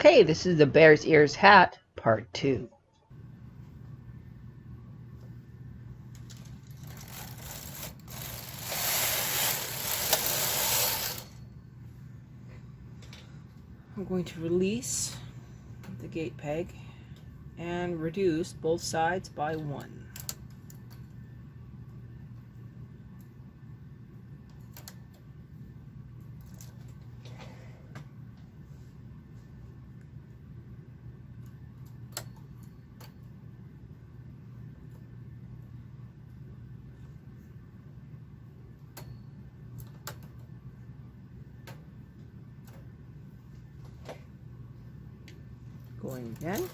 Okay, this is the Bear's Ears hat, part 2. I'm going to release the gate peg and reduce both sides by 1. Going again.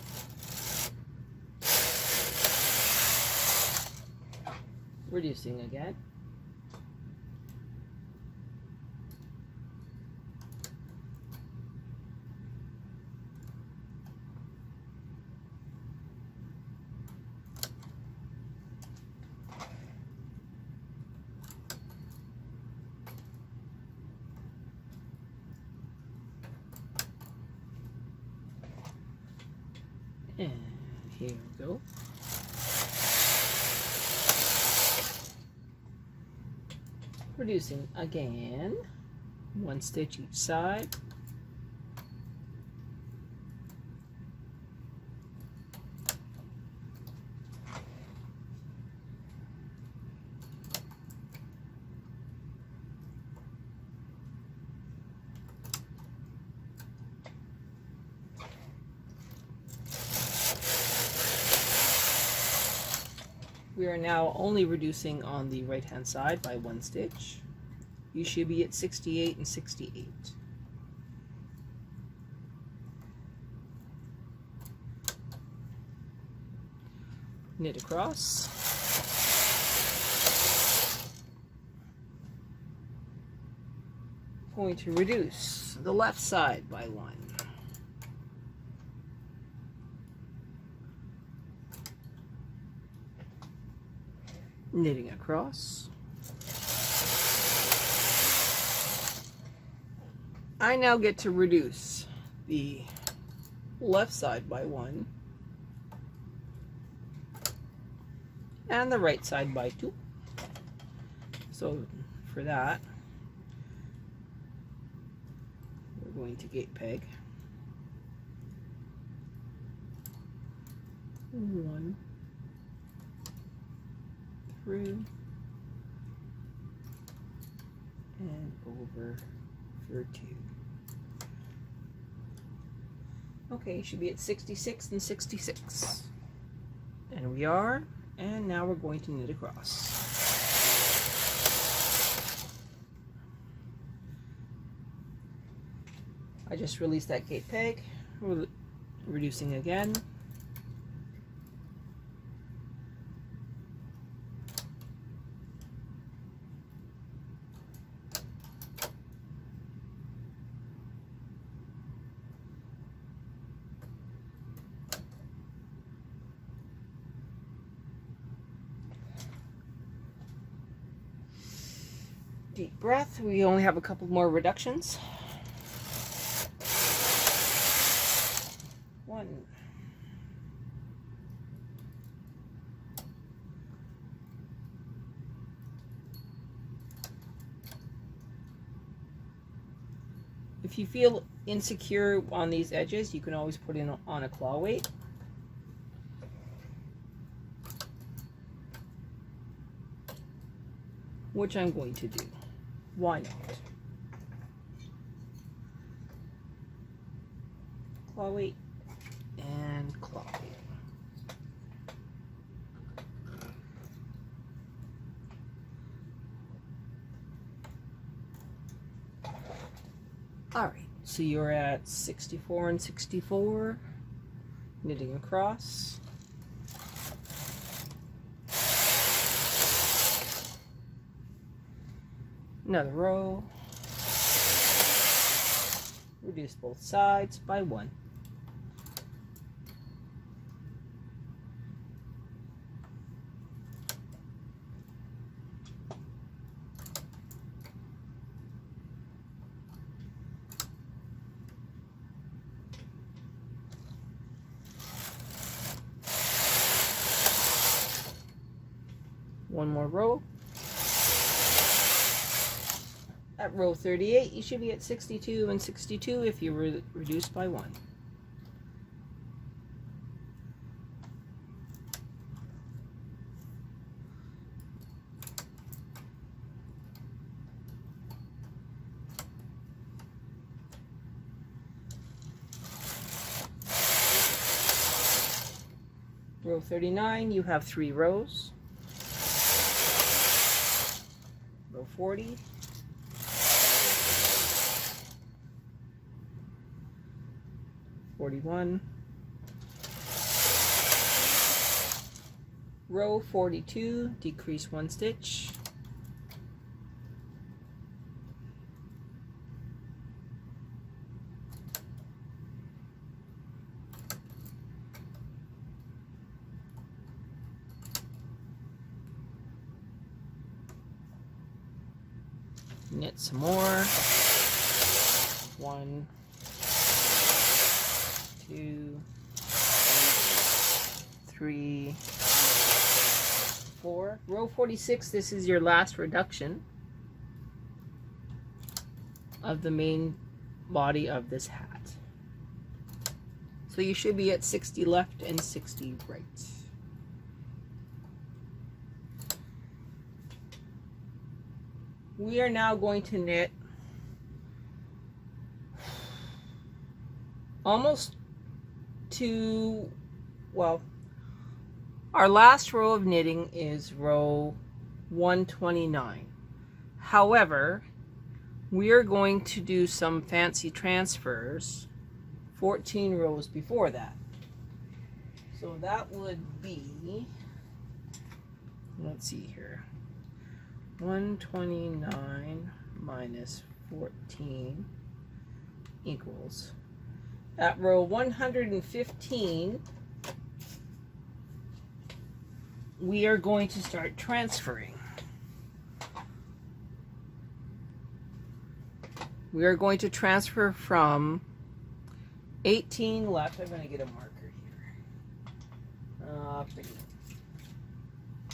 Reducing again. And here we go. Reducing again, 1 stitch each side. We are now only reducing on the right hand side by 1 stitch. You should be at 68 and 68. Knit across. Going to reduce the left side by 1. Knitting across. I now get to reduce the left side by 1 and the right side by 2. So for that, we're going to gate peg 1 through and over for 2. Okay, should be at 66 and 66. And we are, and now we're going to knit across. I just released that gate peg, reducing again. Deep breath. We only have a couple more reductions. 1. If you feel insecure on these edges, you can always put in on a claw weight. Which I'm going to do. Why not? Claw weight and claw weight. All right, so you're at 64 and 64, knitting across. Another row. Reduce both sides by 1. one more row. At row 38, you should be at 62 and 62 if you reduce by 1. Row 39, you have 3 rows. Row 40. Row 42, decrease 1 stitch. Knit some more. 1, 2, 3, 4. Row 46, this is your last reduction of the main body of this hat. So you should be at 60 left and 60 right. We are now going to knit almost to, well, our last row of knitting is row 129. However, we are going to do some fancy transfers 14 rows before that. So that would be, let's see here, 129 minus 14 equals, at row 115, we are going to start transferring. We are going to transfer from 18 left. I'm going to get a marker here.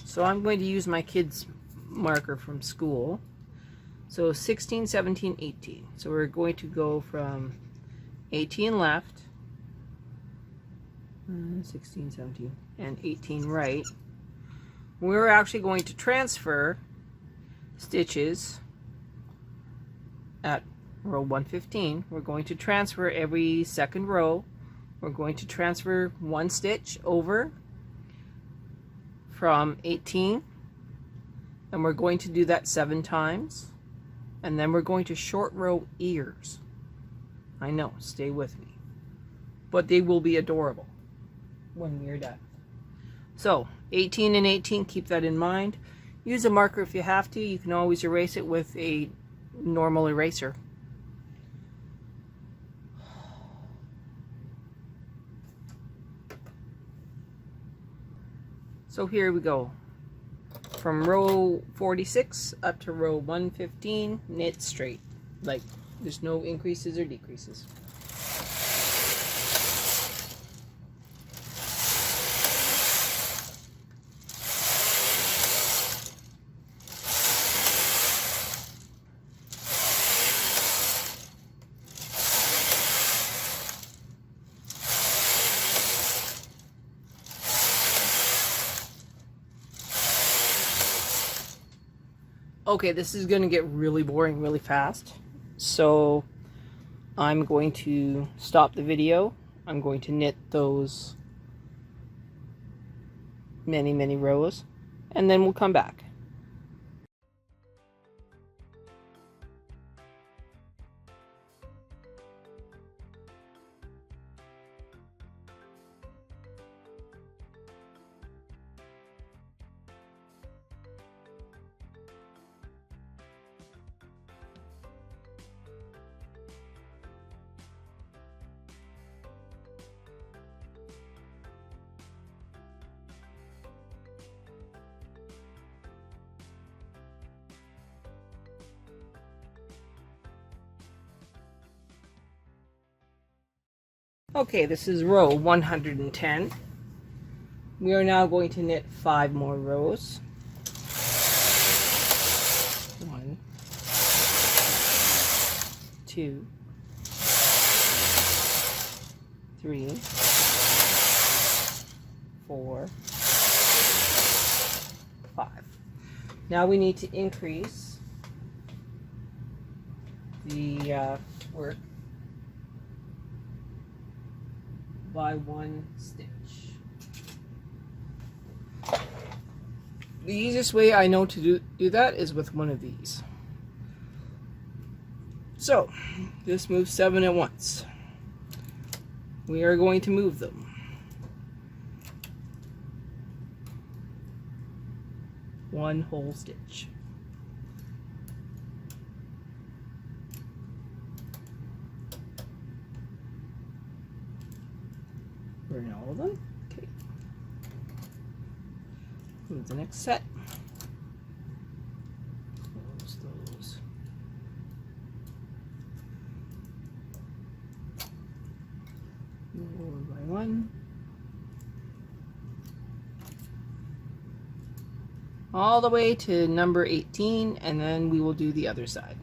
So I'm going to use my kids' marker from school. So 16, 17, 18. So we're going to go from 18 left, 16, 17, and 18 right. We're actually going to transfer stitches at row 115. We're going to transfer every second row. We're going to transfer 1 stitch over from 18, and we're going to do that 7 times, and then we're going to short row ears. I know, stay with me, but they will be adorable when we are done. So 18 and 18, keep that in mind. Use a marker if you have to. You can always erase it with a normal eraser. So here we go. From row 46 up to row 115, knit straight. Like, there's no increases or decreases. Okay, this is going to get really boring really fast, so I'm going to stop the video. I'm going to knit those many rows, and then we'll come back. Okay, this is row 110. We are now going to knit 5 more rows. 2, 3, 4, 5. Now we need to increase the work by 1 stitch. The easiest way I know to do that is with one of these. So, just move 7 at once. We are going to move them. One whole stitch. We're in all of them. Okay. Move the next set. Close those. Move one by one. All the way to number 18, and then we will do the other side.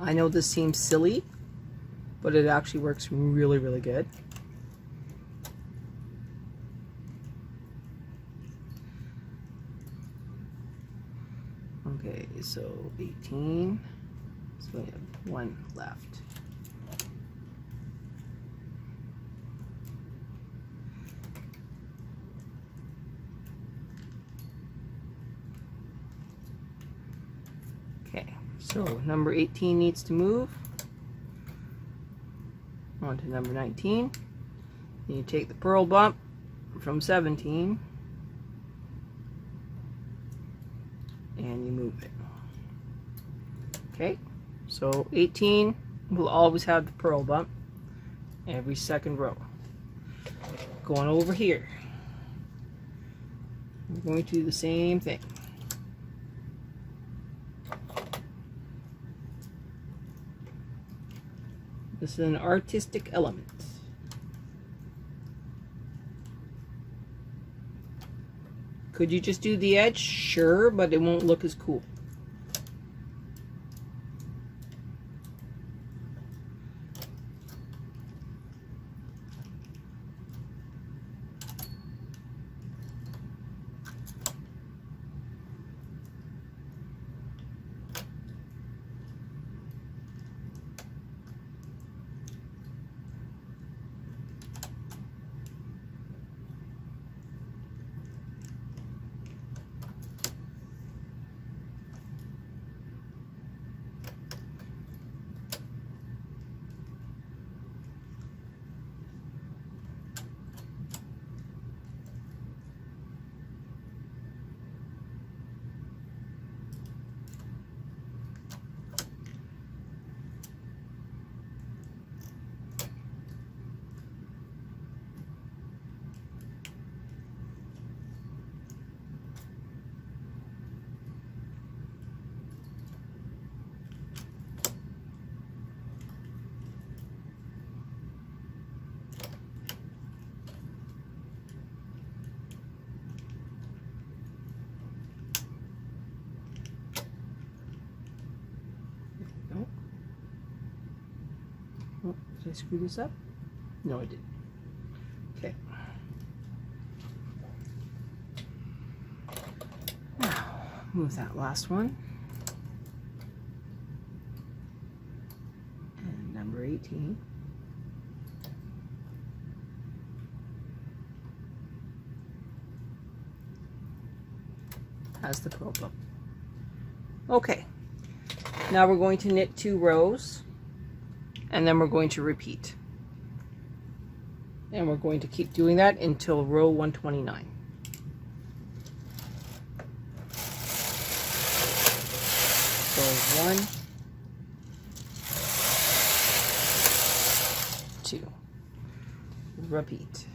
I know this seems silly, but it actually works really, really good. Okay, so 18, so we have 1 left. Okay, so number 18 needs to move on to number 19. You take the purl bump from 17 and you move it. Okay, so 18 will always have the purl bump every second row. Going over here, we're going to do the same thing. This is an artistic element. Could you just do the edge? Sure, but it won't look as cool. Oh, did I screw this up? No, I didn't. Okay. Now, move that last one. And number 18. Has the purl bump. Okay. Now we're going to knit 2 rows. And then we're going to repeat. And we're going to keep doing that until row 129. So 1, 2. Repeat.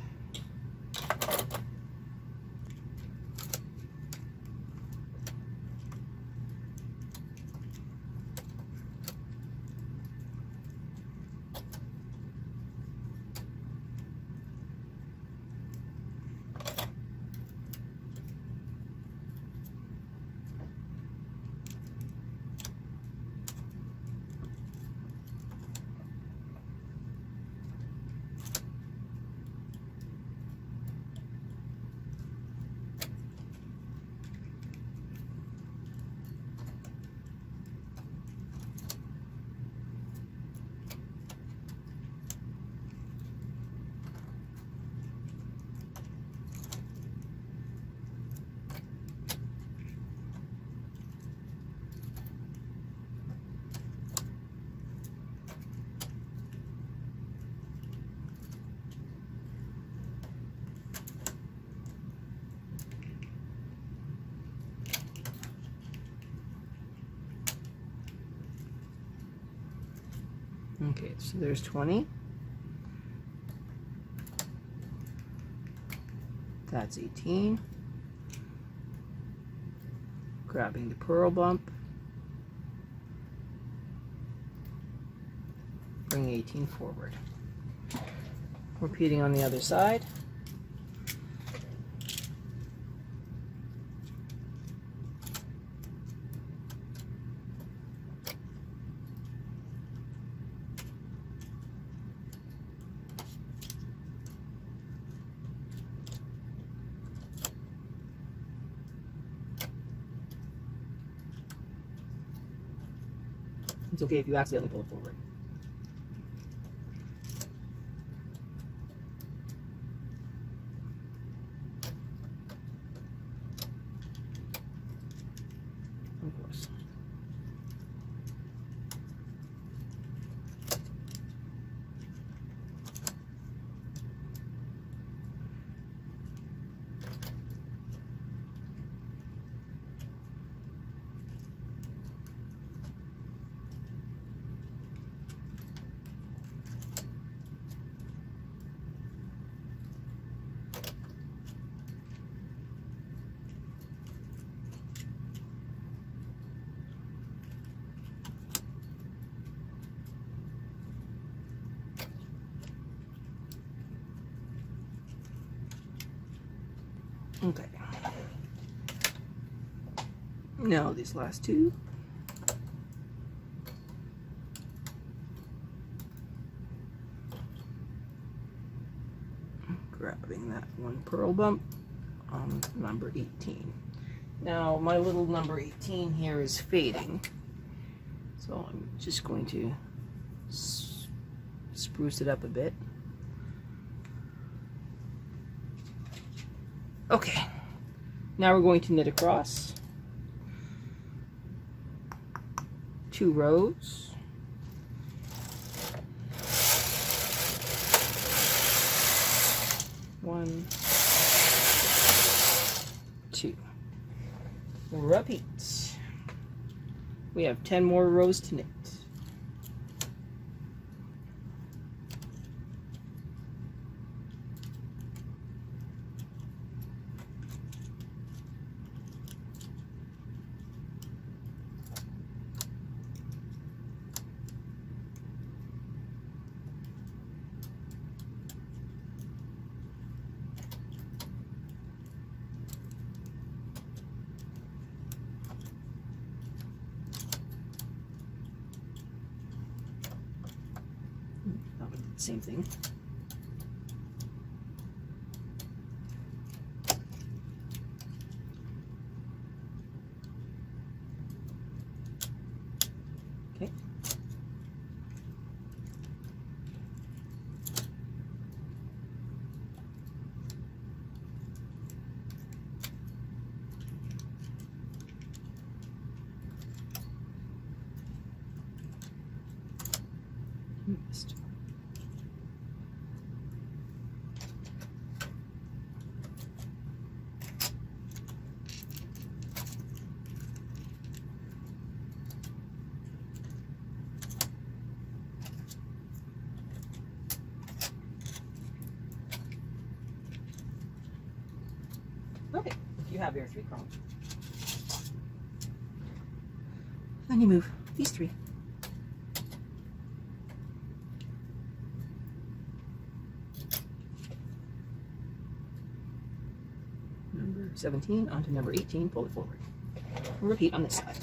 Okay, so there's 20. That's 18. Grabbing the pearl bump. Bring 18 forward. Repeating on the other side. It's okay if you accidentally pull it forward. Of course. Okay. Now these last two. Grabbing that one pearl bump on number 18. Now my little number 18 here is fading, so I'm just going to spruce it up a bit. Okay, now we're going to knit across 2 rows. One, 2. Repeat. We have 10 more rows to knit. Same thing. Okay. Missed. you have your 3 crowns. Then you move these 3. Number 17 onto number 18, pull it forward. And repeat on this side.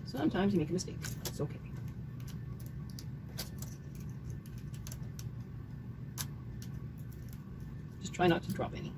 Sometimes you make a mistake. It's okay. Just try not to drop any.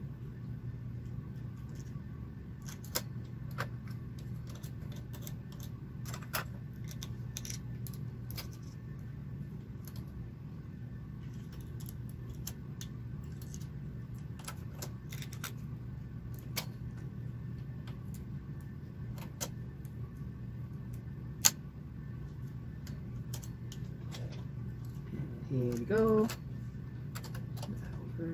Here we go. Over.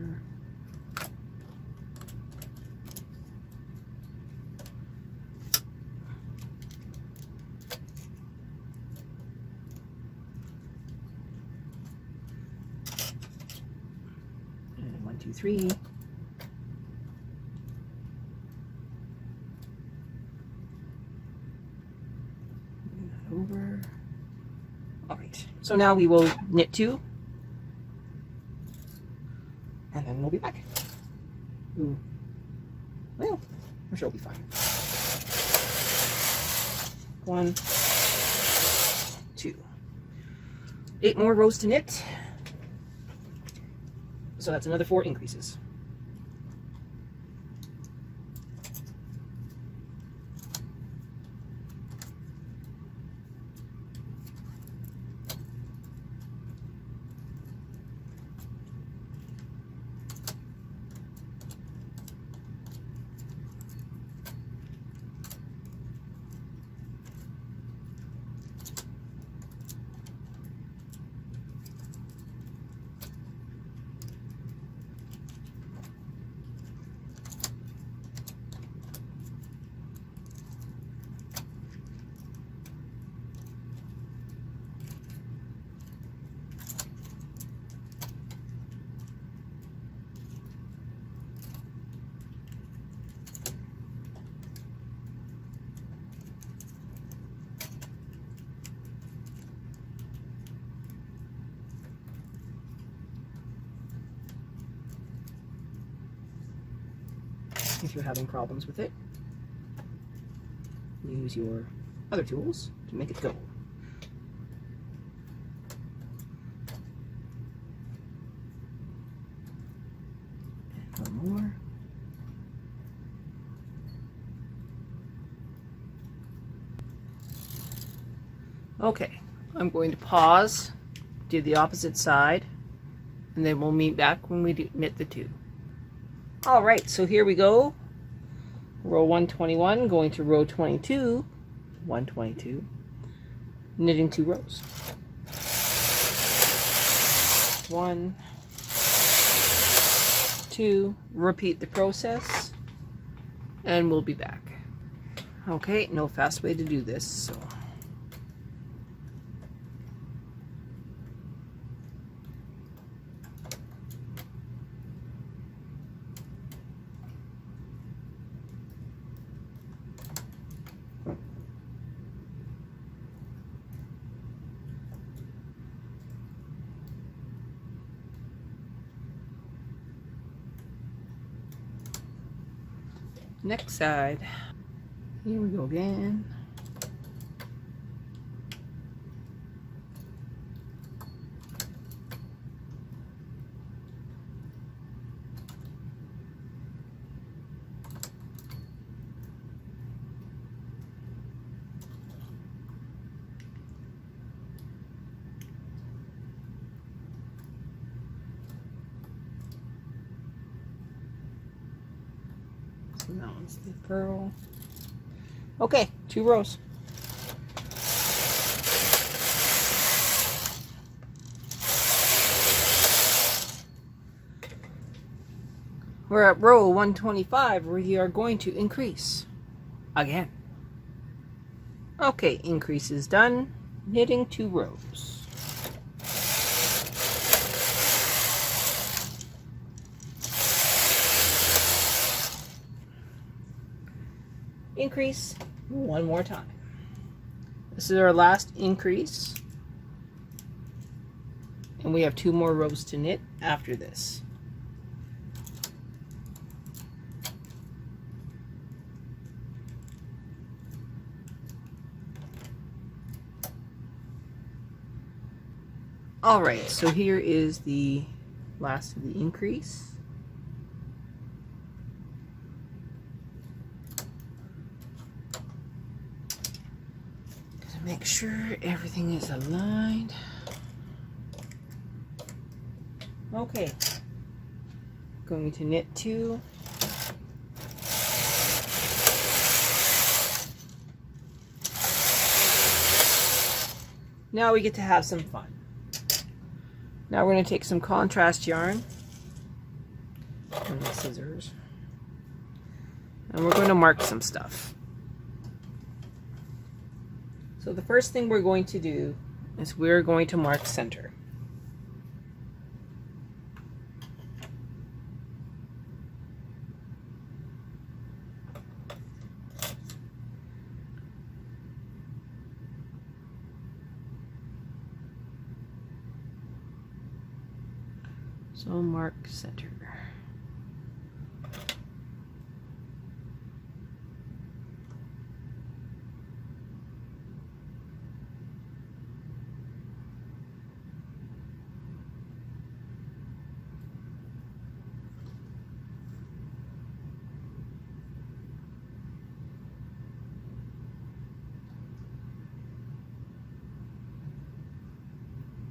And 1, 2, 3. Over. All right. So now we will knit 2. And then we'll be back. Ooh. Well, I'm sure it'll be fine. 1, 2. 8 more rows to knit. So that's another 4 increases. If you're having problems with it, use your other tools to make it go. And 1 more. Okay, I'm going to pause, do the opposite side, and then we'll meet back when we knit the 2. All right, so here we go. Row 121, going to row 22, 122, knitting 2 rows. 1, 2, repeat the process, and we'll be back. Okay, no fast way to do this, so. Next side. Here we go again. And that one's the pearl. Okay, 2 rows. We're at row 125. We are going to increase again. Okay, increase is done. Knitting 2 rows. Increase 1 more time. This is our last increase, and we have 2 more rows to knit after this. All right, so here is the last of the increase. Gotta make sure everything is aligned. Okay, going to knit 2. Now we get to have some fun. Now we're going to take some contrast yarn and the scissors, and we're going to mark some stuff. So the first thing we're going to do is we're going to mark center. So mark center.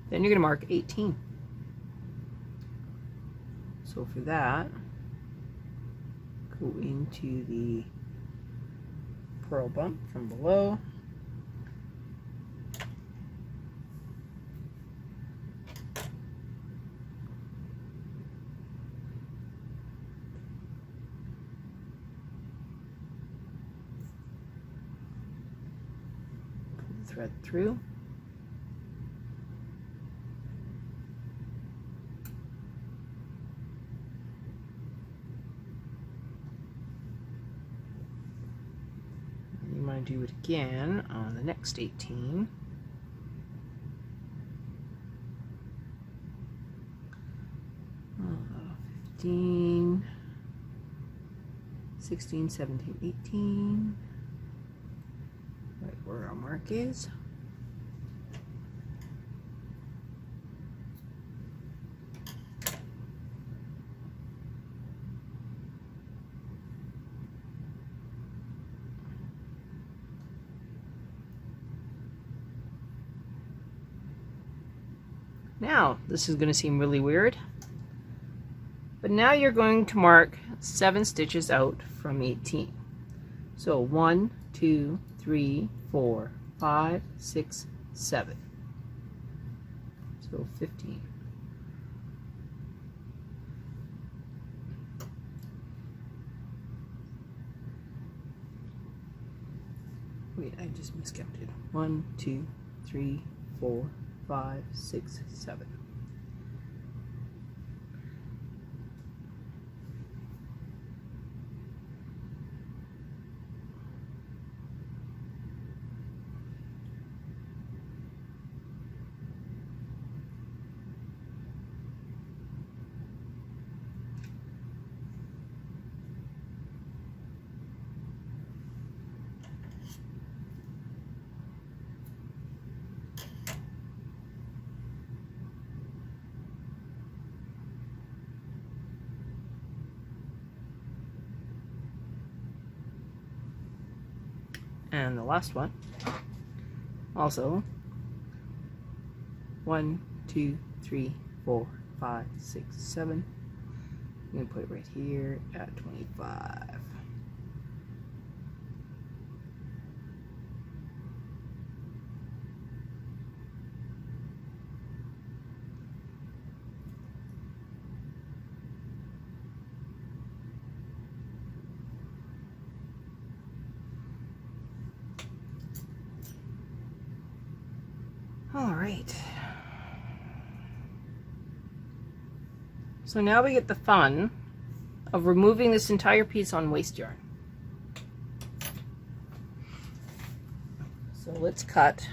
Then you're going to mark 18. So for that, go into the purl bump from below. Pull the thread through. Do it again on the next 18. Uh, 15, 16, 17, 18. Right where our mark is. Now, this is going to seem really weird, but now you're going to mark 7 stitches out from 18. So 1, 2, 3, 4, 5, 6, 7. So 15. Wait, I just miscounted. 1, 2, 3, 4, 5, 6, 7. And the last one, also 1, 2, 3, 4, 5, 6, 7. I'm going to put it right here at 25. right. So now we get the fun of removing this entire piece on waste yarn. So let's cut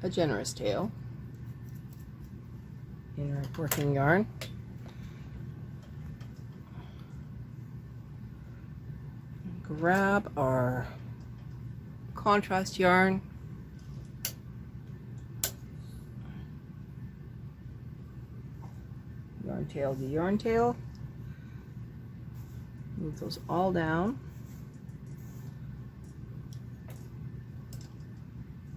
a generous tail in our working yarn. Grab our contrast yarn, yarn tail to yarn tail, move those all down.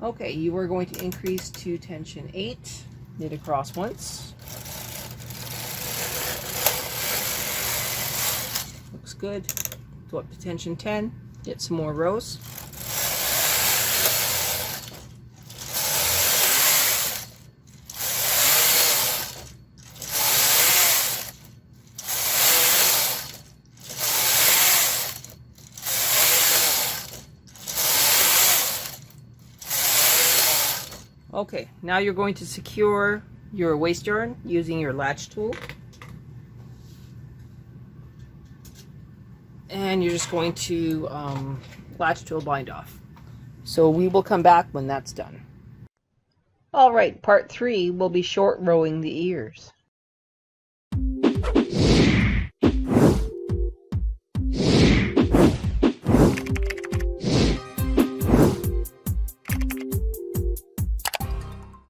Okay, you are going to increase to tension 8, knit across once. Looks good. Go up to tension 10, knit some more rows. Okay, now you're going to secure your waste yarn using your latch tool. And you're just going to latch tool bind off. So we will come back when that's done. All right, part 3 will be short rowing the ears.